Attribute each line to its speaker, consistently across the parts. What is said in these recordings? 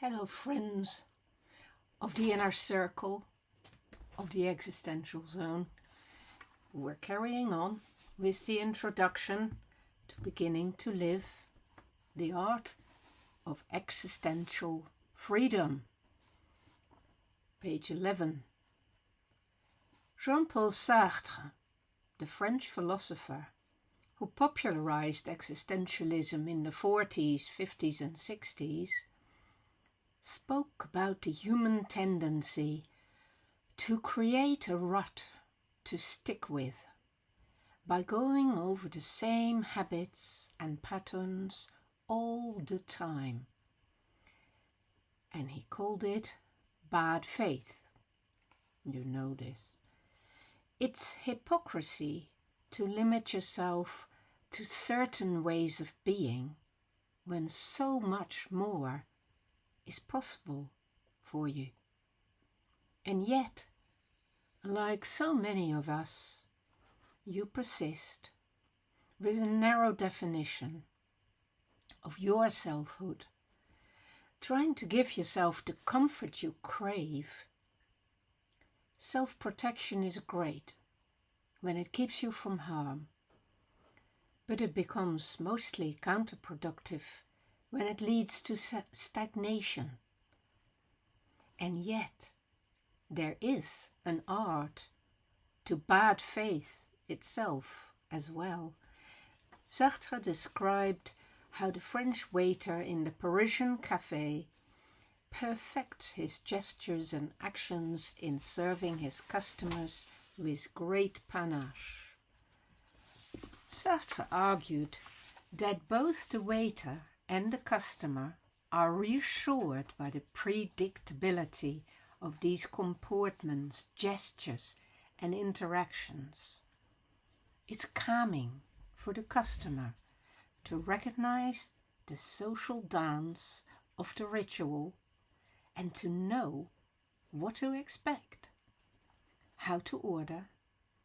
Speaker 1: Hello, friends of the inner circle of the existential zone. We're carrying on with the introduction to beginning to live the art of existential freedom. Page 11. Jean-Paul Sartre, the French philosopher who popularized existentialism in the 40s, 50s and 60s, spoke about the human tendency to create a rut to stick with by going over the same habits and patterns all the time. And he called it bad faith. You know this. It's hypocrisy to limit yourself to certain ways of being when so much more is possible for you. And yet, like so many of us, you persist with a narrow definition of your selfhood, trying to give yourself the comfort you crave. Self-protection is great when it keeps you from harm, but it becomes mostly counterproductive when it leads to stagnation. And yet, there is an art to bad faith itself as well. Sartre described how the French waiter in the Parisian cafe perfects his gestures and actions in serving his customers with great panache. Sartre argued that both the waiter and the customer are reassured by the predictability of these comportments, gestures, and interactions. It's calming for the customer to recognize the social dance of the ritual and to know what to expect, how to order,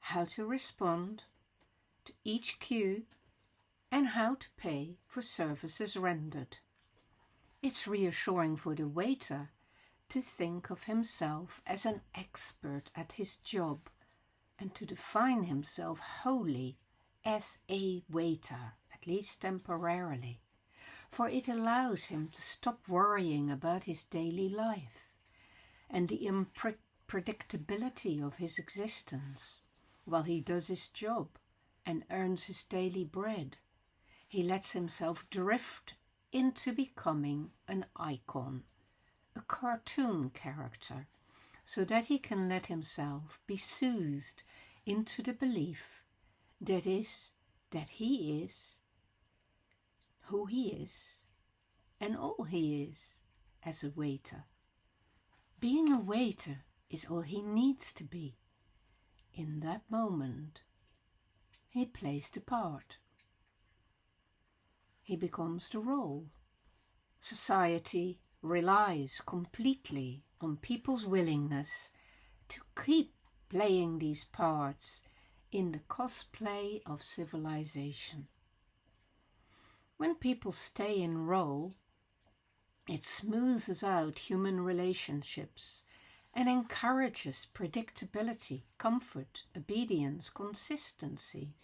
Speaker 1: how to respond to each cue, and how to pay for services rendered. It's reassuring for the waiter to think of himself as an expert at his job and to define himself wholly as a waiter, at least temporarily, for it allows him to stop worrying about his daily life and the unpredictability of his existence while he does his job and earns his daily bread. He lets himself drift into becoming an icon, a cartoon character, so that he can let himself be soothed into the belief that he is who he is and all he is as a waiter. Being a waiter is all he needs to be. In that moment, he plays the part. He becomes the role. Society relies completely on people's willingness to keep playing these parts in the cosplay of civilization. When people stay in role, it smooths out human relationships and encourages predictability, comfort, obedience, consistency,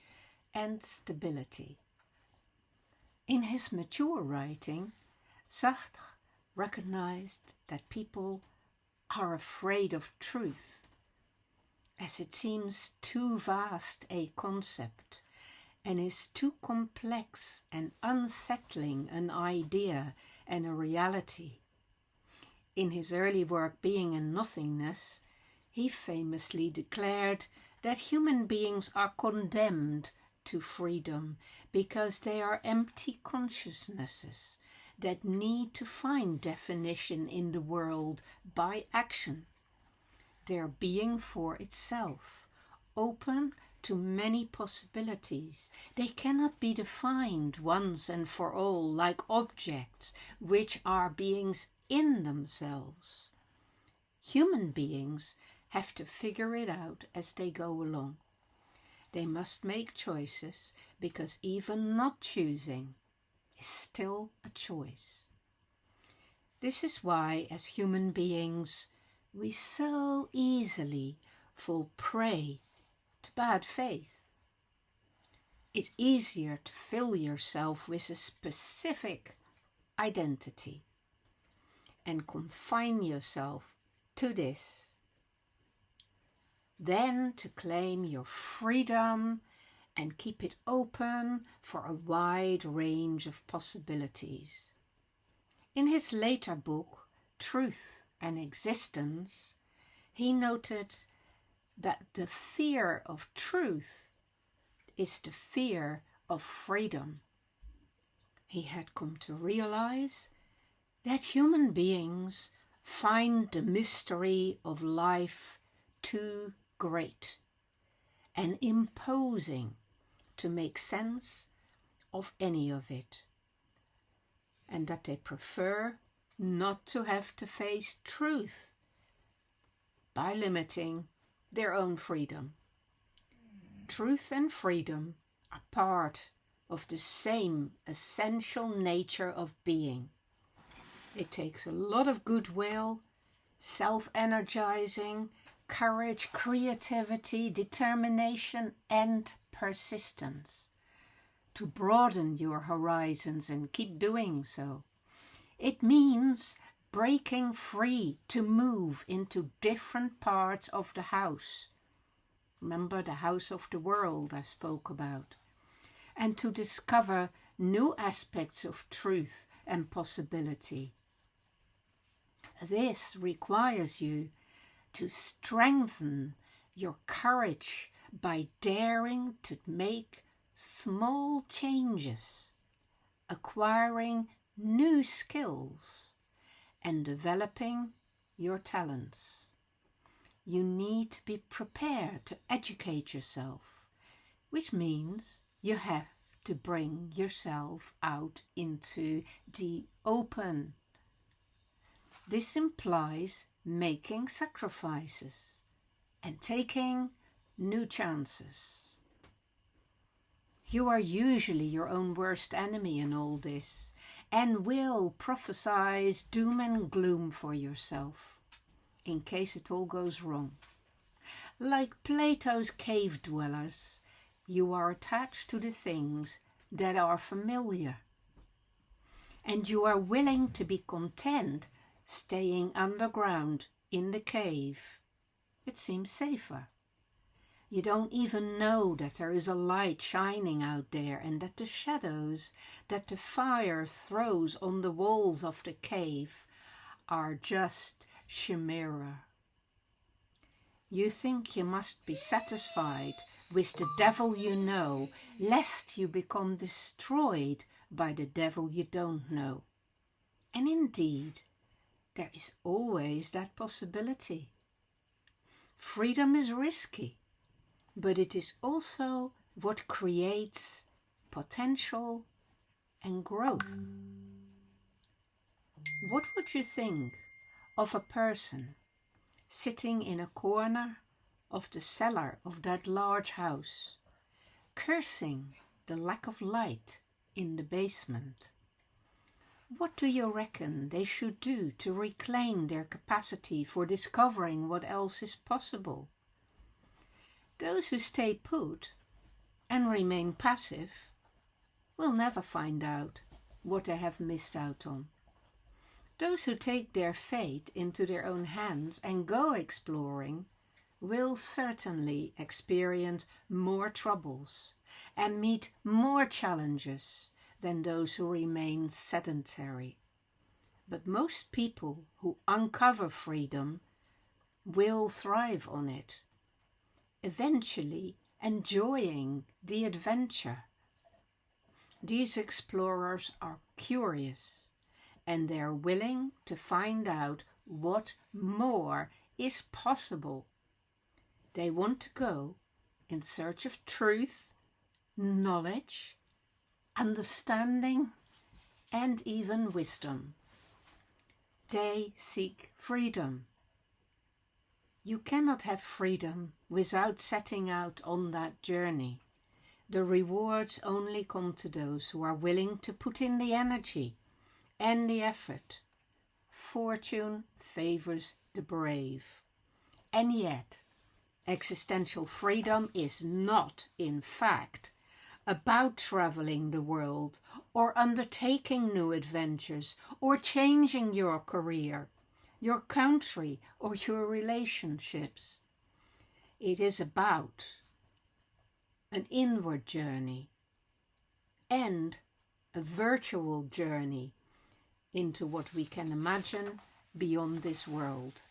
Speaker 1: and stability. In his mature writing, Sartre recognized that people are afraid of truth, as it seems too vast a concept and is too complex and unsettling an idea and a reality. In his early work, Being and Nothingness, he famously declared that human beings are condemned to freedom because they are empty consciousnesses that need to find definition in the world by action. Their being for itself, open to many possibilities. They cannot be defined once and for all like objects which are beings in themselves. Human beings have to figure it out as they go along. They must make choices because even not choosing is still a choice. This is why, as human beings, we so easily fall prey to bad faith. It's easier to fill yourself with a specific identity and confine yourself to this, than to claim your freedom and keep it open for a wide range of possibilities. In his later book, Truth and Existence, he noted that the fear of truth is the fear of freedom. He had come to realize that human beings find the mystery of life too great and imposing to make sense of any of it, and that they prefer not to have to face truth by limiting their own freedom. Truth and freedom are part of the same essential nature of being. It takes a lot of goodwill, self-energizing, courage, creativity, determination, and persistence to broaden your horizons and keep doing so. It means breaking free to move into different parts of the house. Remember the house of the world I spoke about. And to discover new aspects of truth and possibility. This requires you to strengthen your courage by daring to make small changes, acquiring new skills, and developing your talents. You need to be prepared to educate yourself, which means you have to bring yourself out into the open. This implies making sacrifices and taking new chances. You are usually your own worst enemy in all this, and will prophesize doom and gloom for yourself, in case it all goes wrong. Like Plato's cave dwellers, you are attached to the things that are familiar, and you are willing to be content staying underground in the cave. It seems safer. You don't even know that there is a light shining out there, and that the shadows that the fire throws on the walls of the cave are just chimera. You think you must be satisfied with the devil you know, lest you become destroyed by the devil you don't know. And indeed, there is always that possibility. Freedom is risky, but it is also what creates potential and growth. What would you think of a person sitting in a corner of the cellar of that large house, cursing the lack of light in the basement? What do you reckon they should do to reclaim their capacity for discovering what else is possible? Those who stay put and remain passive will never find out what they have missed out on. Those who take their fate into their own hands and go exploring will certainly experience more troubles and meet more challenges than those who remain sedentary. But most people who uncover freedom will thrive on it, eventually enjoying the adventure. These explorers are curious, and they are willing to find out what more is possible. They want to go in search of truth, knowledge, understanding, and even wisdom. They seek freedom. You cannot have freedom without setting out on that journey. The rewards only come to those who are willing to put in the energy and the effort. fortune favors the brave. And yet, existential freedom is not, in fact, about traveling the world or undertaking new adventures or changing your career, your country, or your relationships. It is about an inward journey and a virtual journey into what we can imagine beyond this world.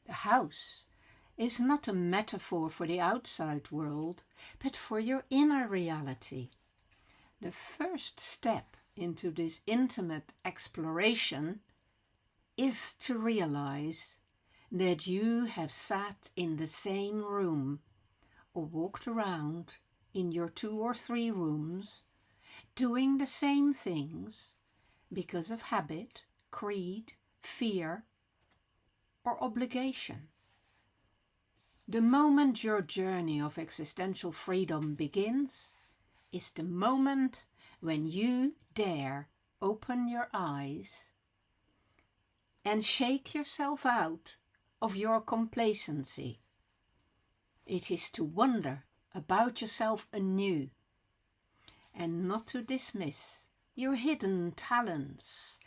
Speaker 1: The house is not a metaphor for the outside world, but for your inner reality. The first step into this intimate exploration is to realize that you have sat in the same room or walked around in your 2 or 3 rooms doing the same things because of habit, creed, fear, or obligation. The moment your journey of existential freedom begins is the moment when you dare open your eyes and shake yourself out of your complacency. It is to wonder about yourself anew and not to dismiss your hidden talents,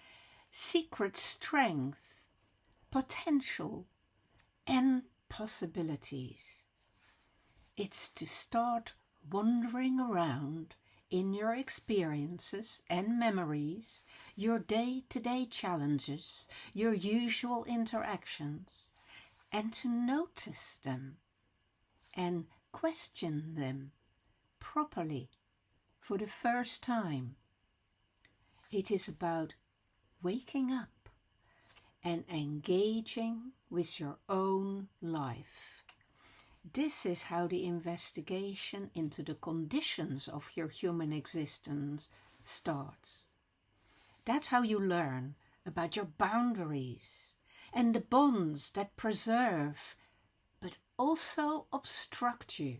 Speaker 1: secret strength, potential, and possibilities. It's to start wandering around in your experiences and memories, your day-to-day challenges, your usual interactions, and to notice them and question them properly for the first time. It is about waking up and engaging with your own life. This is how the investigation into the conditions of your human existence starts. That's how you learn about your boundaries and the bonds that preserve but also obstruct you.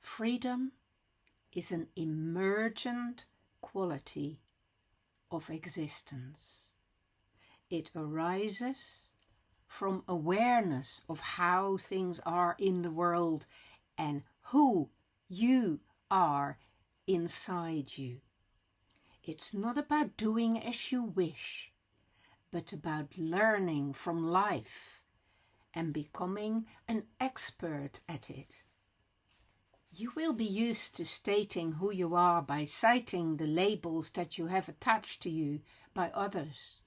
Speaker 1: Freedom is an emergent quality of existence. It arises from awareness of how things are in the world and who you are inside you. It's not about doing as you wish, but about learning from life and becoming an expert at it. You will be used to stating who you are by citing the labels that you have attached to you by others.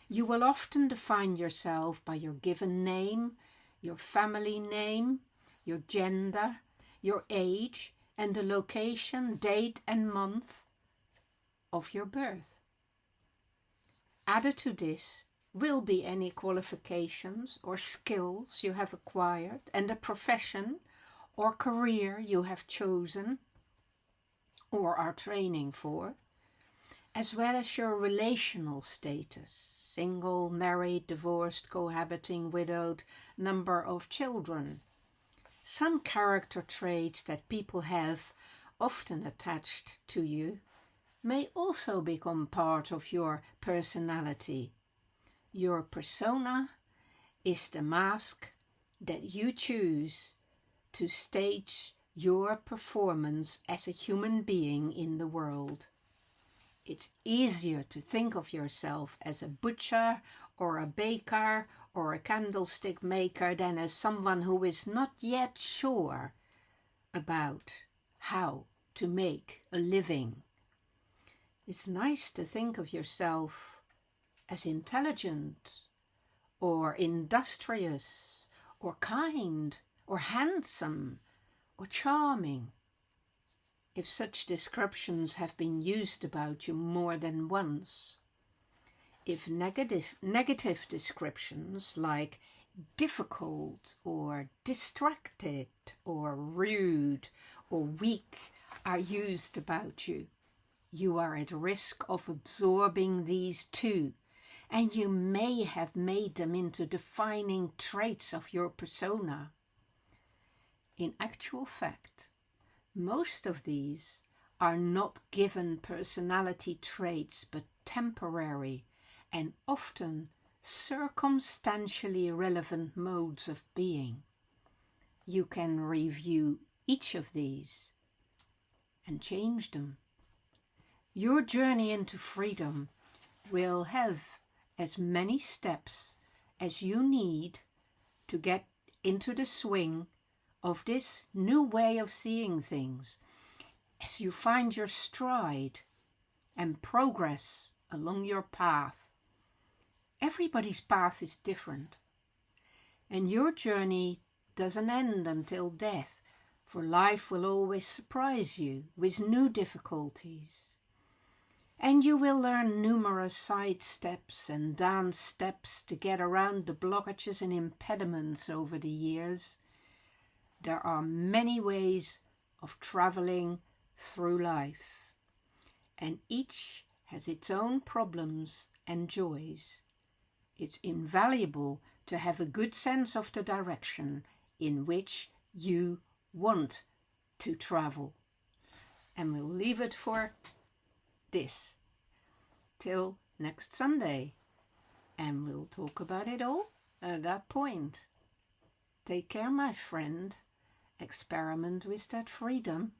Speaker 1: You will often define yourself by your given name, your family name, your gender, your age, and the location, date, and month of your birth. Added to this will be any qualifications or skills you have acquired and a profession or career you have chosen or are training for, as well as your relational status, single, married, divorced, cohabiting, widowed, number of children. Some character traits that people have, often attached to you, may also become part of your personality. Your persona is the mask that you choose to stage your performance as a human being in the world. It's easier to think of yourself as a butcher or a baker or a candlestick maker than as someone who is not yet sure about how to make a living. It's nice to think of yourself as intelligent or industrious or kind or handsome or charming. If such descriptions have been used about you more than once. If negative descriptions like difficult or distracted or rude or weak are used about you, you are at risk of absorbing these too, and you may have made them into defining traits of your persona. In actual fact, most of these are not given personality traits, but temporary and often circumstantially relevant modes of being. You can review each of these and change them. Your journey into freedom will have as many steps as you need to get into the swing of this new way of seeing things, as you find your stride and progress along your path. Everybody's path is different, and your journey doesn't end until death, for life will always surprise you with new difficulties. And you will learn numerous side steps and dance steps to get around the blockages and impediments over the years. There are many ways of traveling through life, and each has its own problems and joys. It's invaluable to have a good sense of the direction in which you want to travel. And we'll leave it for this till next Sunday, and we'll talk about it all at that point. Take care, my friend. Experiment with that freedom.